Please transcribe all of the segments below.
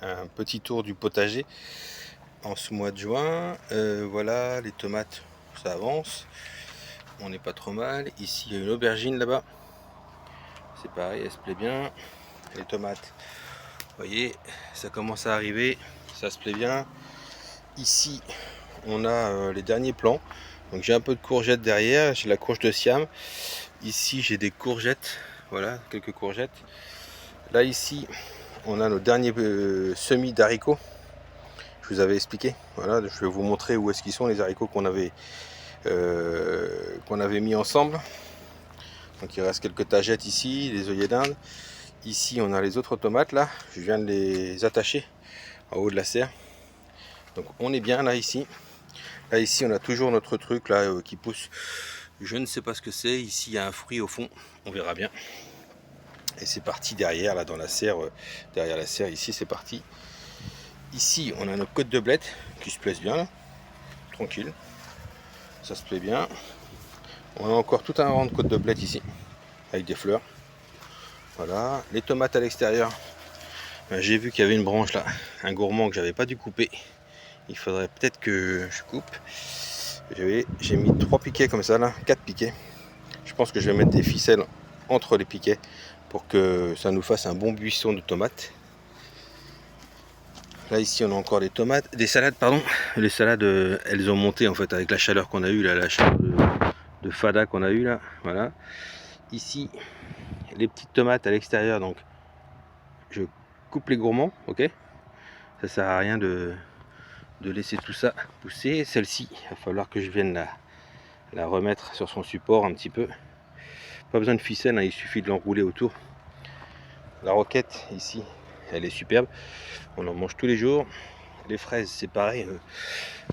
un petit tour du potager en ce mois de juin. Voilà, les tomates, ça avance. On n'est pas trop mal. Ici, il y a une aubergine là-bas. C'est pareil, elle se plaît bien. Les tomates, vous voyez, ça commence à arriver. Ça se plaît bien. Ici, on a les derniers plants. Donc j'ai un peu de courgettes derrière. J'ai la courge de Siam. Ici, j'ai des courgettes. Voilà, quelques courgettes. Là, ici, on a nos derniers semis d'haricots. Je vous avais expliqué. Voilà, je vais vous montrer où est-ce qu'ils sont les haricots qu'on avait mis ensemble. Donc il reste quelques tagettes ici, les œillets d'Inde. Ici on a les autres tomates là. Je viens de les attacher en haut de la serre. Donc on est bien là ici. Là ici on a toujours notre truc là qui pousse. Je ne sais pas ce que c'est. Ici il y a un fruit au fond. On verra bien. Et c'est parti derrière là dans la serre. Derrière la serre ici c'est parti. Ici on a nos côtes de blettes qui se plaisent bien là. Tranquille. Ça se plaît bien. On a encore tout un rang de côtes de blettes ici. Avec des fleurs. Voilà. Les tomates à l'extérieur. J'ai vu qu'il y avait une branche là. Un gourmand que j'avais pas dû couper. Il faudrait peut-être que je coupe. J'ai mis 3 piquets comme ça là. 4 piquets. Je pense que je vais mettre des ficelles entre les piquets pour que ça nous fasse un bon buisson de tomates. Là ici on a encore des tomates, des salades pardon. Les salades elles ont monté en fait avec la chaleur qu'on a eu là, la chaleur de fada qu'on a eu là. Voilà. Ici les petites tomates à l'extérieur, donc je coupe les gourmands, ok. Ça sert à rien de laisser tout ça pousser. Celle-ci, il va falloir que je vienne la remettre sur son support un petit peu. Pas besoin de ficelle, hein, il suffit de l'enrouler autour. La roquette ici, elle est superbe. On en mange tous les jours. Les fraises, c'est pareil.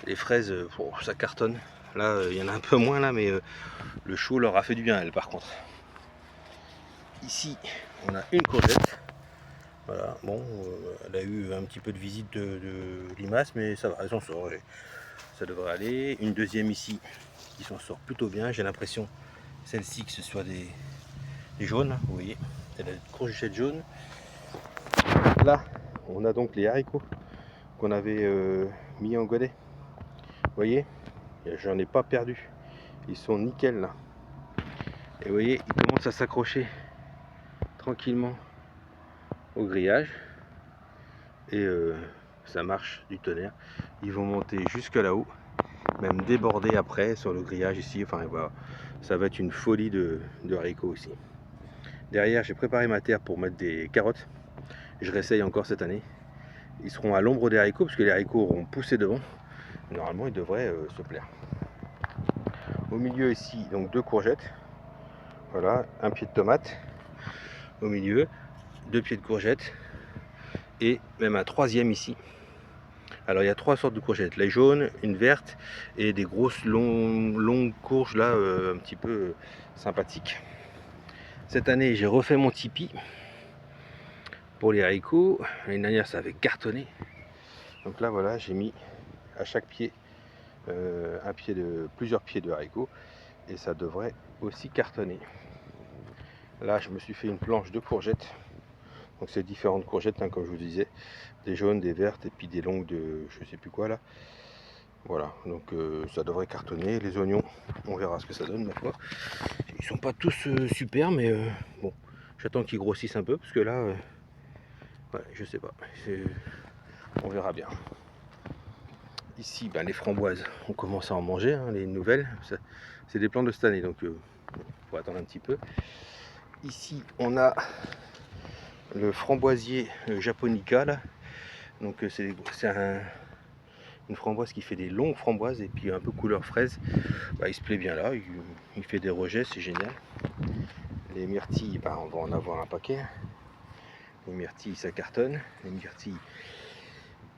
Les fraises, ça cartonne. Là, il y en a un peu moins là, mais le chou leur a fait du bien, elle, par contre. Ici, on a une courgette. Voilà, bon, elle a eu un petit peu de visite de limaces, mais ça va, elle s'en sort. Ça devrait aller. Une deuxième ici, qui s'en sort plutôt bien. J'ai l'impression, celle-ci, que ce soit des jaunes, vous voyez. Elle a des courgettes jaunes. Là, on a donc les haricots qu'on avait mis en godet. Vous voyez, j'en ai pas perdu. Ils sont nickel là. Et vous voyez, ils commencent à s'accrocher tranquillement au grillage. Et ça marche du tonnerre. Ils vont monter jusque là-haut, même déborder après sur le grillage ici. Enfin voilà, ça va être une folie de haricots aussi. Derrière, j'ai préparé ma terre pour mettre des carottes. Je réessaye encore cette année. Ils seront à l'ombre des haricots, parce que les haricots auront poussé devant. Normalement, ils devraient se plaire. Au milieu ici, donc 2 courgettes. Voilà, un pied de tomate. Au milieu, 2 pieds de courgettes. Et même un troisième ici. Alors il y a 3 sortes de courgettes, les jaunes, une verte et des grosses longues courges là un petit peu sympathiques. Cette année j'ai refait mon tipi pour les haricots. L'année dernière ça avait cartonné. Donc là voilà, j'ai mis à chaque pied plusieurs pieds de haricots et ça devrait aussi cartonner. Là je me suis fait une planche de courgettes. Donc c'est différentes courgettes hein, comme je vous disais, des jaunes, des vertes et puis des longues de je sais plus quoi là. Voilà, donc ça devrait cartonner. Les oignons, on verra ce que ça donne ma foi. Ils sont pas tous super, mais bon, j'attends qu'ils grossissent un peu parce que là, ouais, je sais pas, on verra bien. Ici, ben, les framboises, on commence à en manger, hein, les nouvelles. C'est des plants de cette année, donc faut attendre un petit peu. Ici, on a le framboisier japonica là. Donc c'est une framboise qui fait des longues framboises et puis un peu couleur fraise. Bah, il se plaît bien là, il fait des rejets, c'est génial. Les myrtilles, bah, on va en avoir un paquet. Les myrtilles, ça cartonne. Les myrtilles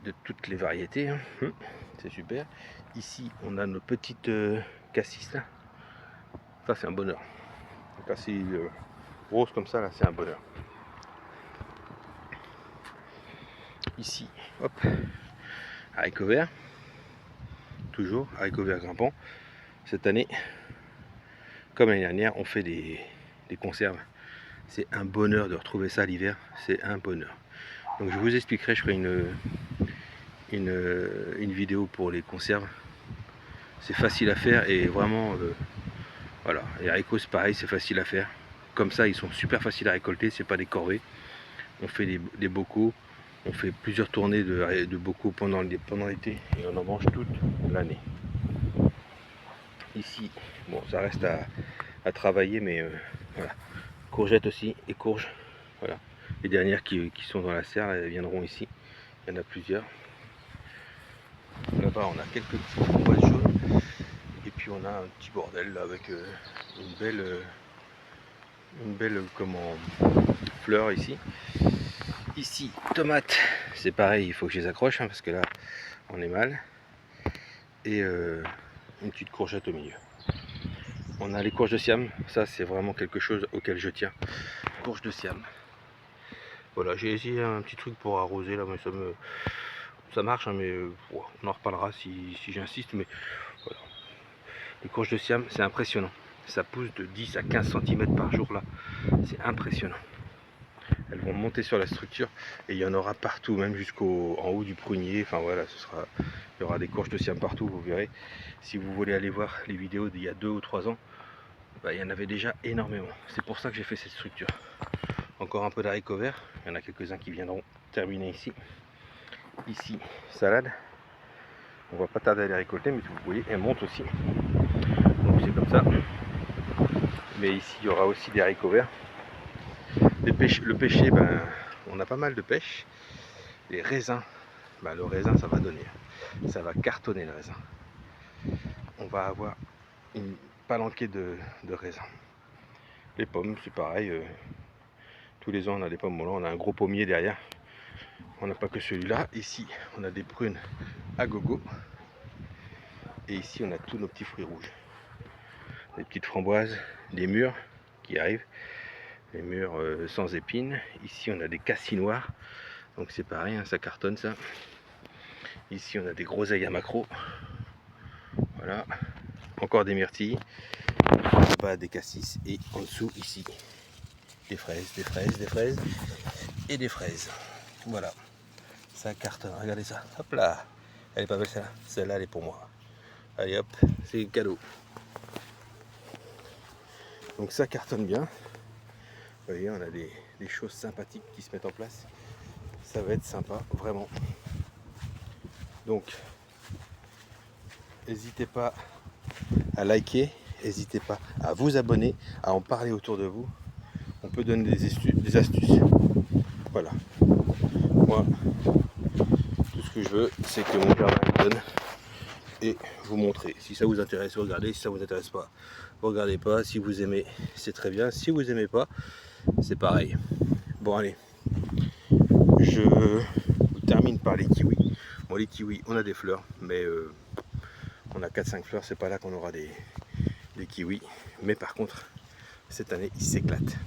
de toutes les variétés, hein. C'est super. Ici, on a nos petites cassis là. Ça, c'est un bonheur. Les cassis roses comme ça, là, c'est un bonheur. Ici, hop, haricots verts. Toujours haricots verts grimpants. Cette année, comme l'année dernière, on fait des conserves. C'est un bonheur de retrouver ça l'hiver, c'est un bonheur. Donc je vous expliquerai, je ferai une vidéo pour les conserves. C'est facile à faire et vraiment voilà, les haricots c'est pareil, c'est facile à faire. Comme ça ils sont super faciles à récolter, c'est pas des corvées. On fait des bocaux, on fait plusieurs tournées de bocaux pendant l'été et on en mange toute l'année. Ici, bon ça reste à travailler, mais voilà. Courgettes aussi et courges, voilà. Les dernières qui sont dans la serre, elles viendront ici. Il y en a plusieurs. Là-bas on a quelques petites framboises jaunes. Et puis on a un petit bordel là, avec une belle fleur ici. Ici, tomates, c'est pareil, il faut que je les accroche hein, parce que là on est mal. Et une petite courgette au milieu. On a les courges de Siam, ça c'est vraiment quelque chose auquel je tiens. Courges de Siam. Voilà, j'ai essayé un petit truc pour arroser là, mais ça marche, hein, mais on en reparlera si j'insiste. Mais voilà. Les courges de Siam, c'est impressionnant. Ça pousse de 10 à 15 cm par jour là. C'est impressionnant. Elles vont monter sur la structure et il y en aura partout, même en haut du prunier. Enfin voilà, il y aura des courges de Siam partout, vous verrez. Si vous voulez aller voir les vidéos d'il y a 2 ou 3 ans, bah, il y en avait déjà énormément. C'est pour ça que j'ai fait cette structure. Encore un peu d'haricots verts, il y en a quelques-uns qui viendront terminer ici. Ici, salade. On va pas tarder à les récolter, mais vous voyez, elles montent aussi. Donc c'est comme ça. Mais ici, il y aura aussi des haricots verts. Le pêcher, ben, on a pas mal de pêche. Les raisins, ben, le raisin, ça va donner. Ça va cartonner le raisin. On va avoir une palanquée de raisins. Les pommes, c'est pareil. Tous les ans, on a des pommes. Bon, là, on a un gros pommier derrière. On n'a pas que celui-là. Ici, on a des prunes à gogo. Et ici, on a tous nos petits fruits rouges. Des petites framboises, des mûres qui arrivent. Les mûres sans épines. Ici, on a des cassis noirs. Donc c'est pareil, hein, ça cartonne ça. Ici, on a des groseilles à maquereau. Voilà. Encore des myrtilles. Là-bas, des cassis. Et en dessous, ici, des fraises, des fraises, des fraises. Et des fraises. Voilà. Ça cartonne. Regardez ça. Hop là. Elle est pas belle celle-là. Celle-là, elle est pour moi. Allez hop, c'est cadeau. Donc ça cartonne bien. Vous voyez, on a des choses sympathiques qui se mettent en place. Ça va être sympa, vraiment. Donc, n'hésitez pas à liker, n'hésitez pas à vous abonner, à en parler autour de vous. On peut donner des astuces. Voilà. Moi, tout ce que je veux, c'est que mon jardin donne et vous montrer. Si ça vous intéresse, regardez. Si ça vous intéresse pas, vous regardez pas. Si vous aimez, c'est très bien. Si vous aimez pas, c'est pareil. Bon allez, je vous termine par les kiwis. Bon, les kiwis, on a des fleurs, mais on a 4-5 fleurs, c'est pas là qu'on aura des kiwis. Mais par contre, cette année, ils s'éclatent.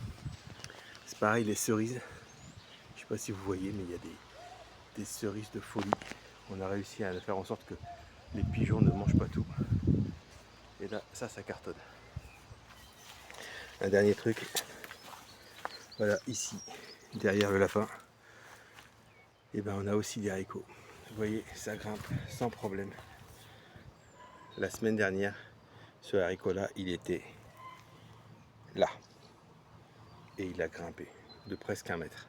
C'est pareil, les cerises. Je sais pas si vous voyez, mais il y a des cerises de folie. On a réussi à faire en sorte que les pigeons ne mangent pas tout. Et là, ça cartonne. Un dernier truc. Voilà, ici, derrière le lapin, et ben on a aussi des haricots. Vous voyez, ça grimpe sans problème. La semaine dernière, ce haricot-là, il était là. Et il a grimpé de presque 1 mètre.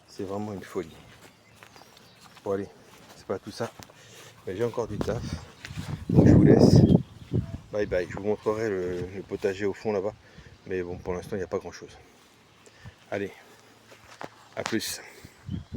C'est vraiment une folie. Bon allez, c'est pas tout ça. Mais j'ai encore du taf. Donc je vous laisse. Bye bye. Je vous montrerai le potager au fond là-bas. Mais bon, pour l'instant, il n'y a pas grand-chose. Allez, à plus.